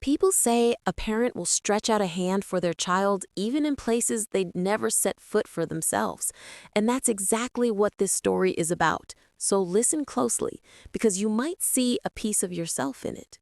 People say a parent will stretch out a hand for their child even in places they'd never set foot for themselves. And that's exactly what this story is about. So listen closely, because you might see a piece of yourself in it.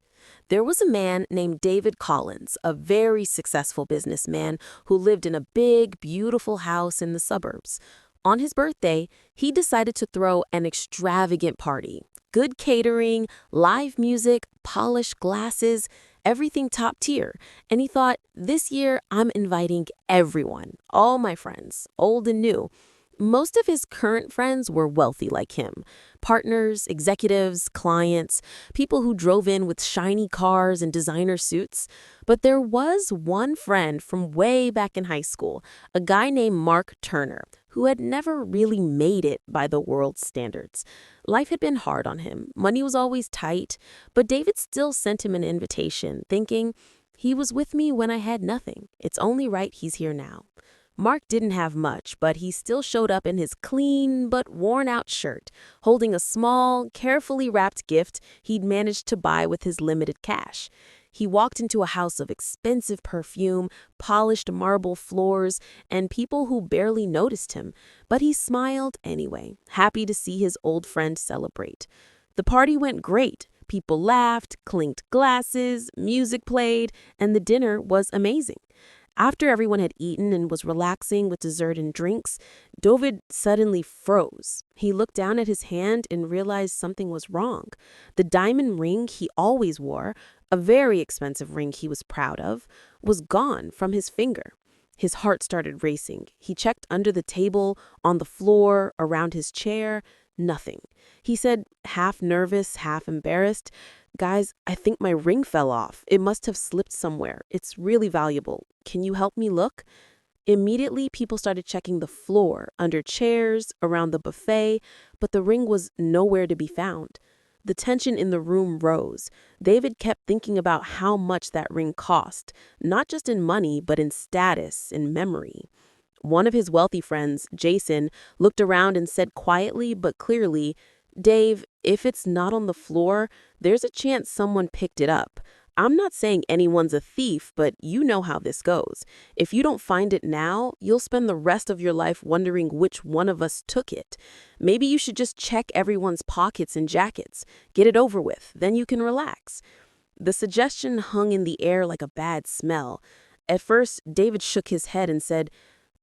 There was a man named David Collins, a very successful businessman who lived in a big, beautiful house in the suburbs. On his birthday, he decided to throw an extravagant party. Good catering, live music, polished glasses, everything top tier. And he thought, this year I'm inviting everyone, all my friends, old and new. Most of his current friends were wealthy like him. Partners, executives, clients, people who drove in with shiny cars and designer suits. But there was one friend from way back in high school, a guy named Mark Turner, who had never really made it by the world's standards. Life had been hard on him. Money was always tight, but David still sent him an invitation, thinking, he was with me when I had nothing. It's only right he's here now. Mark didn't have much, but he still showed up in his clean but worn-out shirt, holding a small, carefully wrapped gift he'd managed to buy with his limited cash. He walked into a house of expensive perfume, polished marble floors, and people who barely noticed him, but he smiled anyway, happy to see his old friend celebrate. The party went great. People laughed, clinked glasses, music played, and the dinner was amazing. After everyone had eaten and was relaxing with dessert and drinks, David suddenly froze. He looked down at his hand and realized something was wrong. The diamond ring he always wore, a very expensive ring he was proud of, was gone from his finger. His heart started racing. He checked under the table, on the floor, around his chair. Nothing. He said, half nervous, half embarrassed, "Guys, I think my ring fell off. It must have slipped somewhere. It's really valuable. Can you help me look?" Immediately, people started checking the floor, under chairs, around the buffet, but the ring was nowhere to be found. The tension in the room rose. David kept thinking about how much that ring cost, not just in money, but in status, in memory. One of his wealthy friends, Jason, looked around and said quietly but clearly, "Dave, if it's not on the floor, there's a chance someone picked it up. I'm not saying anyone's a thief, but you know how this goes. If you don't find it now, you'll spend the rest of your life wondering which one of us took it. Maybe you should just check everyone's pockets and jackets. Get it over with, then you can relax." The suggestion hung in the air like a bad smell. At first, David shook his head and said,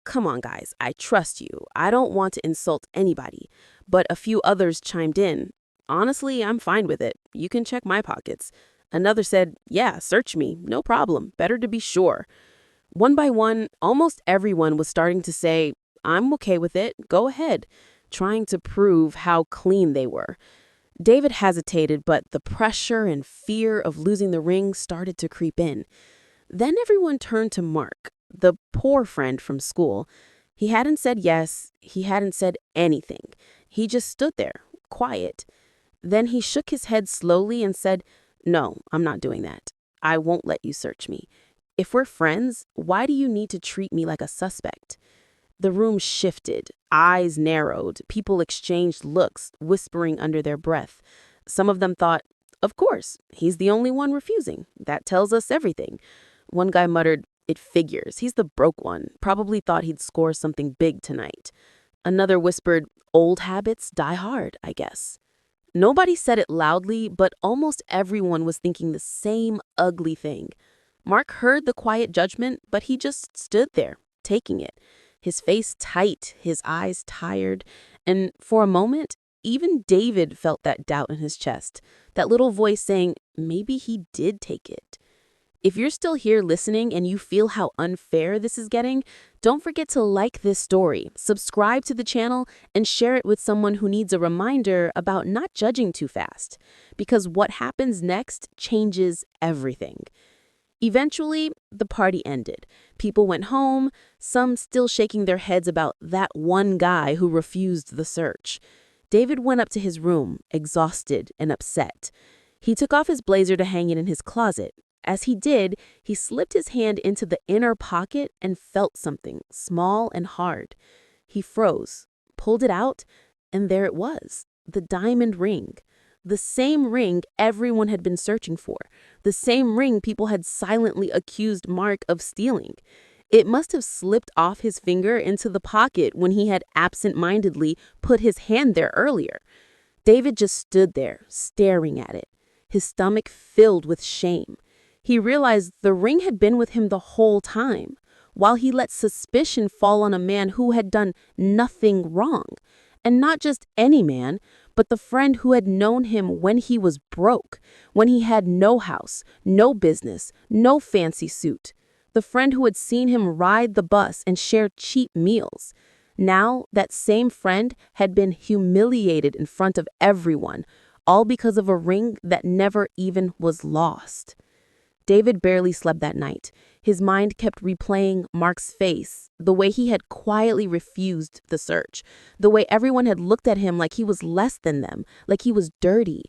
"Come on, guys, I trust you. I don't want to insult anybody." But a few others chimed in. "Honestly, I'm fine with it. You can check my pockets." Another said, "Yeah, search me. No problem. Better to be sure." One by one, almost everyone was starting to say, "I'm okay with it. Go ahead," trying to prove how clean they were. David hesitated, but the pressure and fear of losing the ring started to creep in. Then everyone turned to Mark, the poor friend from school. He hadn't said yes. He hadn't said anything. He just stood there, quiet. Then he shook his head slowly and said, "No, I'm not doing that. I won't let you search me. If we're friends, why do you need to treat me like a suspect?" The room shifted. Eyes narrowed. People exchanged looks, whispering under their breath. Some of them thought, "Of course, he's the only one refusing. That tells us everything." One guy muttered, "It figures. He's the broke one. Probably thought he'd score something big tonight." Another whispered, "Old habits die hard, I guess." Nobody said it loudly, but almost everyone was thinking the same ugly thing. Mark heard the quiet judgment, but he just stood there, taking it. His face tight, his eyes tired, and for a moment, even David felt that doubt in his chest, that little voice saying, maybe he did take it. If you're still here listening and you feel how unfair this is getting, don't forget to like this story, subscribe to the channel, and share it with someone who needs a reminder about not judging too fast. Because what happens next changes everything. Eventually, the party ended. People went home, some still shaking their heads about that one guy who refused the search. David went up to his room, exhausted and upset. He took off his blazer to hang it in his closet. As he did, he slipped his hand into the inner pocket and felt something small and hard. He froze, pulled it out, and there it was, the diamond ring. The same ring everyone had been searching for. The same ring people had silently accused Mark of stealing. It must have slipped off his finger into the pocket when he had absent-mindedly put his hand there earlier. David just stood there, staring at it, his stomach filled with shame. He realized the ring had been with him the whole time, while he let suspicion fall on a man who had done nothing wrong. And not just any man, but the friend who had known him when he was broke, when he had no house, no business, no fancy suit. The friend who had seen him ride the bus and share cheap meals. Now, that same friend had been humiliated in front of everyone, all because of a ring that never even was lost. David barely slept that night. His mind kept replaying Mark's face, the way he had quietly refused the search, the way everyone had looked at him like he was less than them, like he was dirty.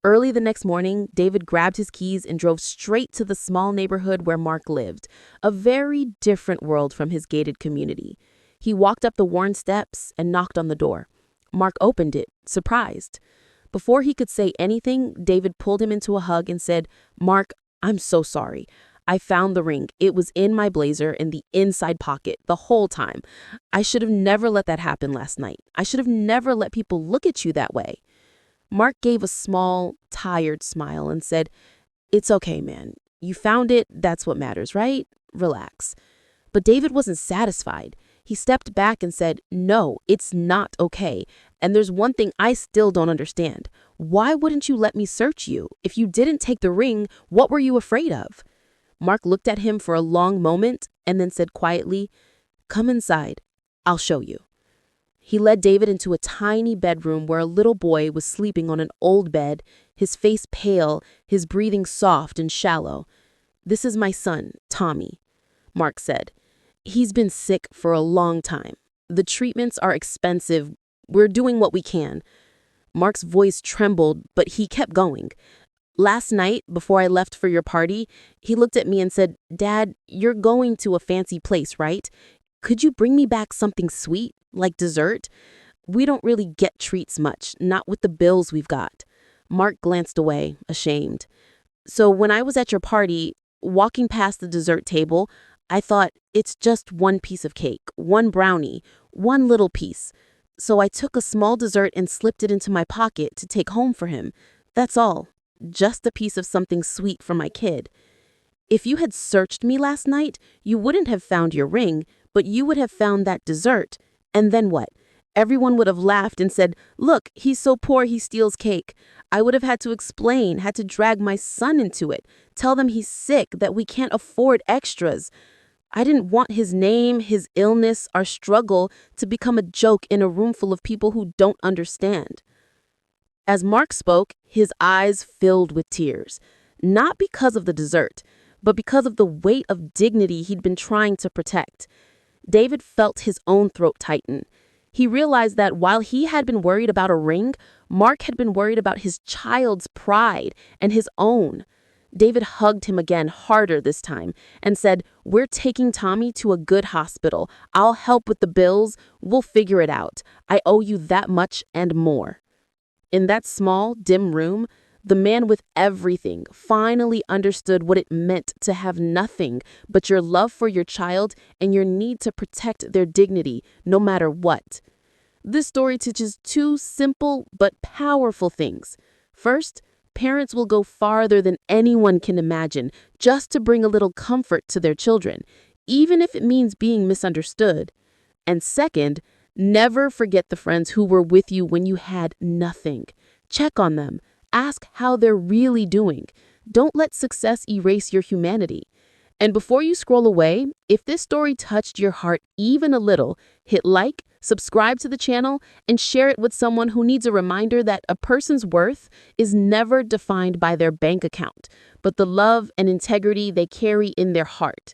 Early the next morning, David grabbed his keys and drove straight to the small neighborhood where Mark lived, a very different world from his gated community. He walked up the worn steps and knocked on the door. Mark opened it, surprised. Before he could say anything, David pulled him into a hug and said, "Mark, I'm so sorry. I found the ring. It was in my blazer in the inside pocket the whole time. I should have never let that happen last night. I should have never let people look at you that way." Mark gave a small, tired smile and said, "It's okay, man. You found it. That's what matters, right? Relax." But David wasn't satisfied. He stepped back and said, "No, it's not okay. And there's one thing I still don't understand. Why wouldn't you let me search you? If you didn't take the ring, what were you afraid of?" Mark looked at him for a long moment and then said quietly, "Come inside. I'll show you." He led David into a tiny bedroom where a little boy was sleeping on an old bed, his face pale, his breathing soft and shallow. "This is my son, Tommy," Mark said. "He's been sick for a long time. The treatments are expensive. We're doing what we can." Mark's voice trembled, but he kept going. "Last night, before I left for your party, he looked at me and said, 'Dad, you're going to a fancy place, right? Could you bring me back something sweet, like dessert? We don't really get treats much, not with the bills we've got.'" Mark glanced away, ashamed. "So when I was at your party, walking past the dessert table, I thought, it's just one piece of cake, one brownie, one little piece. So I took a small dessert and slipped it into my pocket to take home for him. That's all. Just a piece of something sweet for my kid. If you had searched me last night, you wouldn't have found your ring, but you would have found that dessert. And then what? Everyone would have laughed and said, 'Look, he's so poor he steals cake.' I would have had to explain, had to drag my son into it, tell them he's sick, that we can't afford extras. I didn't want his name, his illness, our struggle to become a joke in a room full of people who don't understand." As Mark spoke, his eyes filled with tears, not because of the dessert, but because of the weight of dignity he'd been trying to protect. David felt his own throat tighten. He realized that while he had been worried about a ring, Mark had been worried about his child's pride and his own. David hugged him again, harder this time, and said, "We're taking Tommy to a good hospital. I'll help with the bills. We'll figure it out. I owe you that much and more." In that small, dim room, the man with everything finally understood what it meant to have nothing but your love for your child and your need to protect their dignity, no matter what. This story teaches two simple but powerful things. First, parents will go farther than anyone can imagine just to bring a little comfort to their children, even if it means being misunderstood. And second, never forget the friends who were with you when you had nothing. Check on them. Ask how they're really doing. Don't let success erase your humanity. And before you scroll away, if this story touched your heart even a little, hit like, subscribe to the channel, and share it with someone who needs a reminder that a person's worth is never defined by their bank account, but the love and integrity they carry in their heart.